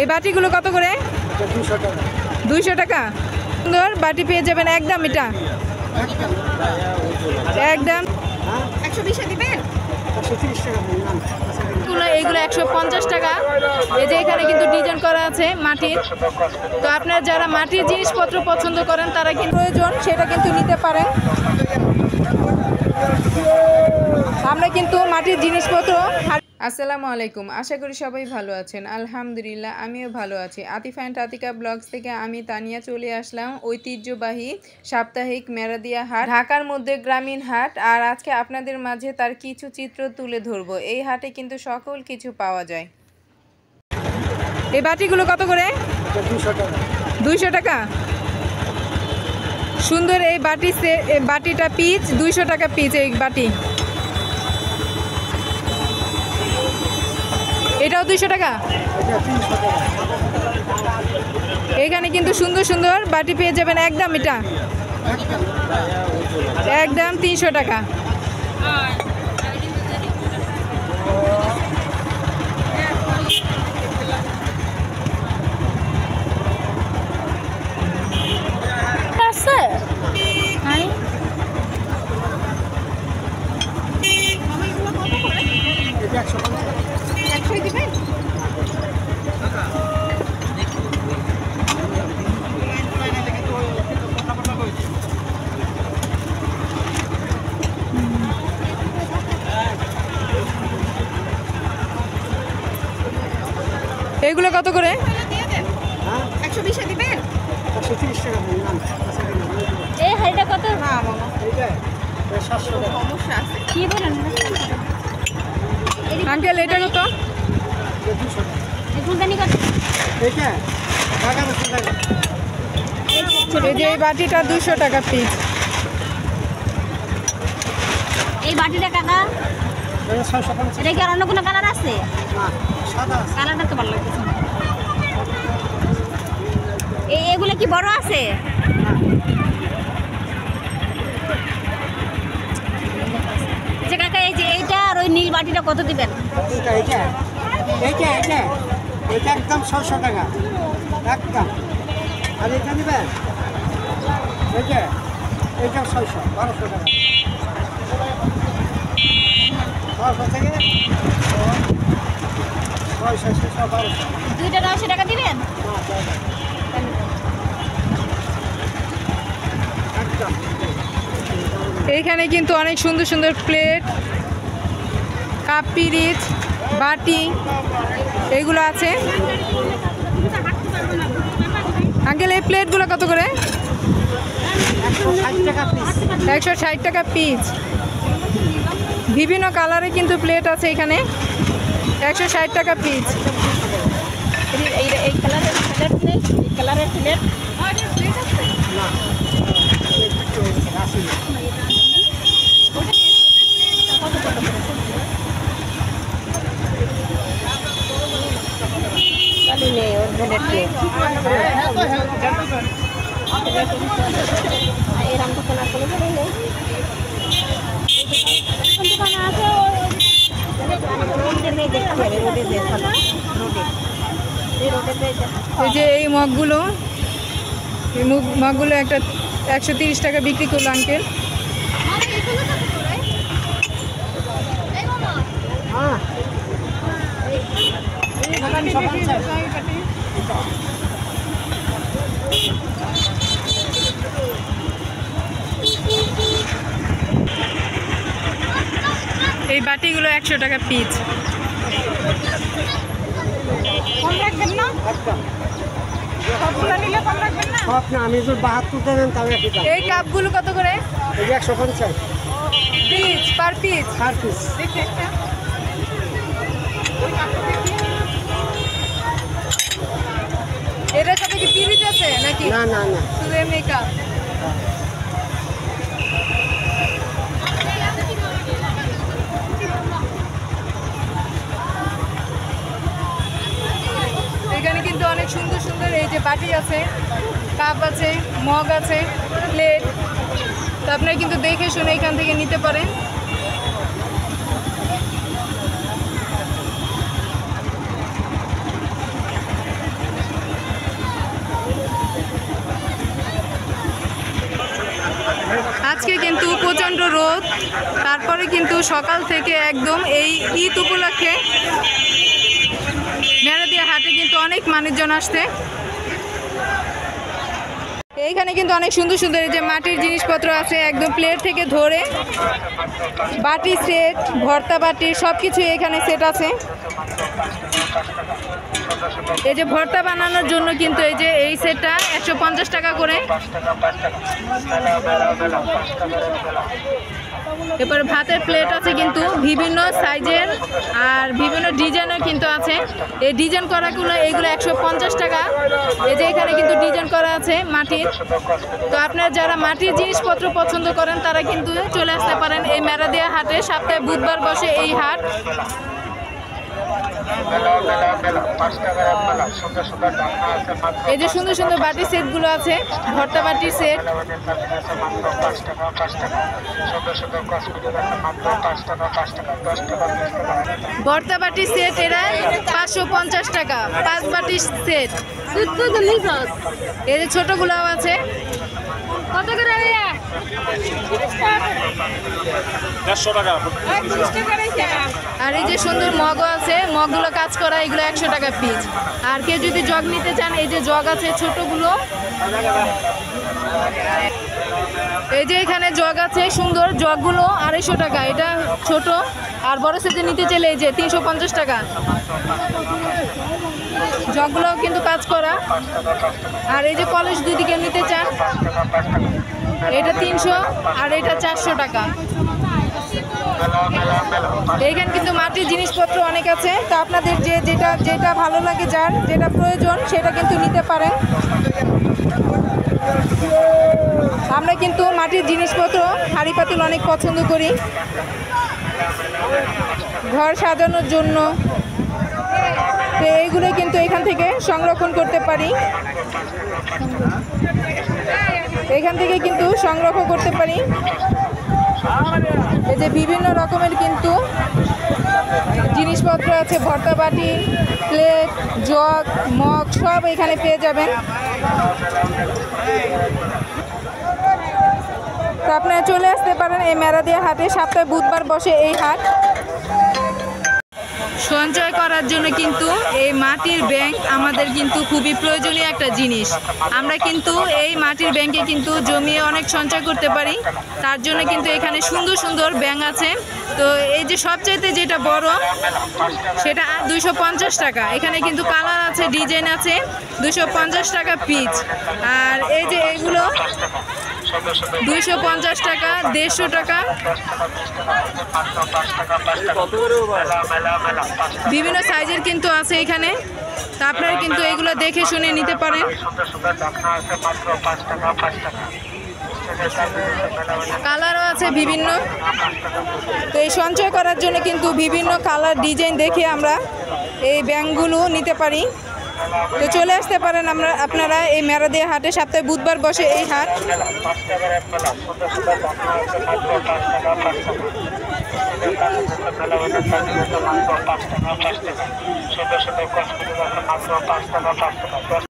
এই বাটিগুলো কত করে? 200 টাকা। সুন্দর বাটি পেয়ে যাবেন একদম, এটা একদম 120 দিবেন। এইগুলো 150 টাকা। এই যে এখানে কিন্তু ডিজাইন করা আছে মাটির। তো আপনারা যারা মাটির জিনিসপত্র পছন্দ করেন তারা কিন্তু প্রয়োজন সেটা কিন্তু নিতে পারেন। আমরা কিন্তু মাটির জিনিসপত্র। আসসালামু আলাইকুম, আশা করি সবাই ভালো আছেন। আলহামদুলিল্লাহ আমিও ভালো আছি। আতিফা অ্যান্ড আতিকা ব্লগস থেকে আমি তানিয়া চলে আসলাম ঐতিহ্যবাহী সাপ্তাহিক মেরাদিয়া হাট, ঢাকার মধ্যে গ্রামীণ হাট। আর আজকে আপনাদের মাঝে তার কিছু চিত্র তুলে ধরবো। এই হাটে কিন্তু সকল কিছু পাওয়া যায়। এই বাটিগুলো কত করে? 200 টাকা। সুন্দর এই বাটিটা পিস 200 টাকা পিস। এই বাটি এটাও 200 টাকা। এখানে কিন্তু সুন্দর সুন্দর বাটি পেয়ে যাবেন একদম, এটা একদম 300 টাকা। এগুলো কত করে? 120 দিবেন। 130 টাকা বললাম। এই হাইটা কত? না মামা এইটা 700 টাকা। সমস্যা আছে কি বলেন আঙ্কেল? এটা কত? 200 টাকা। এই ফুলদানি কত? এইটা টাকা 200 টাকা। এই যে এই বাটিটা 200 টাকা পিস। এই বাটিটা কাকা এটা 650। এটা কি আর অন্য কোনো কালার আছে? না, সাদা আছে। কালারটা তো ভালো লাগতেছে। এগুলো কি বড় আছে? যে কাকা এই যে এইটা আর ওই নীল বাটিটা কত দিবেন? এইটা এইটা এইটা এটা একদম 600 টাকা একদম। আর এটা নেবেন এইটা এইটা 600 1200 টাকা। 1200 থেকে 600 1200। দুইটা 900 টাকা দিবেন। এইখানে কিন্তু অনেক সুন্দর সুন্দর প্লেট, কাপ, পিরিচ, বাটি এইগুলো আছে। আঙ্কেল এই প্লেটগুলো কত করে? 160 টাকা পিস। বিভিন্ন কালারে কিন্তু প্লেট আছে এখানে। 160 টাকা পিস। এই কালারের প্লেট, এই কালারের প্লেট না নেই ওর প্লেট নেই। এরকম তো কালার কোনো নেই। এই যে এই মগগুলো, এই মগগুলো একটা 130 টাকা বিক্রি করলো আঙ্কেল। এই বাটিগুলো 100 টাকা পিস। কম রাখবেন না? সবগুলো নিলে কম রাখবেন না? সব না, আমি যদি 72 দেবেন তাহলে। এই কাপগুলো কত করে? এই 150 পিস পার পিস। দেখি একটা এটার সাথে কি পিরিচ আছে নাকি? না না না, শুধু এমনি কাপ। এখানে কিন্তু অনেক সুন্দর সুন্দর এই যে বাটি আছে, কাপ আছে, মগ আছে, প্লেট। তো আপনারা কিন্তু দেখে শুনে এখান থেকে নিতে পারেন। আজকে কিন্তু প্রচণ্ড রোদ, তারপরে কিন্তু সকাল থেকে একদম এই ঈদ উপলক্ষে মেরাদিয়া হাটে কিন্তু অনেক মানুষজন আসছে। এইখানে কিন্তু অনেক সুন্দর সুন্দর যে মাটির জিনিসপত্র আছে, একদম প্লেট থেকে ধরে বাটি সেট, ভর্তা বাটি সব কিছু এখানে সেট আছে। এই যে ভর্তা বানানোর জন্য কিন্তু এই সেটটা 150 টাকা করে। এরপরে ভাতের প্লেট আছে কিন্তু বিভিন্ন সাইজের আর বিভিন্ন ডিজাইনের কিন্তু আছে। এই ডিজাইন করাগুলো এইগুলো 150 টাকা। এই যে এখানে কিন্তু ডিজাইন করা আছে মাটির। তো আপনারা যারা মাটির জিনিসপত্র পছন্দ করেন তারা কিন্তু চলে আসতে পারেন এই মেরাদিয়া হাটে। সপ্তাহে বুধবার বসে এই হাট। এই যে সুন্দর সুন্দর বাটির সেটগুলো আছে, ভর্তা বাটির সেট। ভর্তা বাটির সেট এরা 550 টাকা, 5 বাটির সেট। এই যে ছোটগুলাও আছে। কত করে? 150 টাকা। আর এই যে সুন্দর মগও আছে, মগগুলো কাজ করা, এগুলো 100 টাকা পিস। আর কেউ যদি জগ নিতে চান, এই যে জগ আছে ছোটগুলো। এই যে এখানে জগ আছে সুন্দর, জগগুলো 250 টাকা, এটা ছোট। আর বড় সাইজে নিতে চাইলে এই যে 350 টাকা। জগগুলোও কিন্তু কাজ করা। আর এই যে কলস যদি কেউ নিতে চান, এটা 300 আর এটা 400 টাকা। এইখানে কিন্তু মাটির জিনিসপত্র অনেক আছে। তো আপনাদের যেটা ভালো লাগে, যার যেটা প্রয়োজন সেটা কিন্তু নিতে পারেন। আমরা কিন্তু মাটির জিনিসপত্র, হাঁড়ি পাতিল অনেক পছন্দ করি ঘর সাজানোর জন্য। তো এইগুলো কিন্তু এখান থেকে সংরক্ষণ করতে পারি, এখান থেকে কিন্তু সংগ্রহ করতে পারি। এই যে বিভিন্ন রকমের কিন্তু জিনিসপত্র আছে, ভর্তা বাটি, প্লেট, জগ, মগ সব এখানে পেয়ে যাবেন। তো আপনারা চলে আসতে পারেন এই মেরাদিয়া হাটে। সপ্তাহে বুধবার বসে এই হাট। সঞ্চয় করার জন্য কিন্তু এই মাটির ব্যাংক আমাদের কিন্তু খুবই প্রয়োজনীয় একটা জিনিস। আমরা কিন্তু এই মাটির ব্যাংকে কিন্তু জমিয়ে অনেক সঞ্চয় করতে পারি। তার জন্য কিন্তু এখানে সুন্দর সুন্দর ব্যাংক আছে। তো এই যে সবচাইতে যেটা বড় সেটা 250 টাকা। এখানে কিন্তু কালার আছে, ডিজাইন আছে, 250 টাকা পিস। আর এই যে এগুলো 250 টাকা, 150 টাকা। বিভিন্ন সাইজের কিন্তু আছে এখানে। তা আপনারা কিন্তু এগুলো দেখে শুনে নিতে পারেন। কালারও আছে বিভিন্ন। তো এই সঞ্চয় করার জন্য কিন্তু বিভিন্ন কালার ডিজাইন দেখে আমরা এই ব্যাংকগুলো নিতে পারি। তো চলে আসতে পারেন আপনারা এই মেরাদিয়া হাটে। সপ্তাহে বুধবার বসে এই হাট।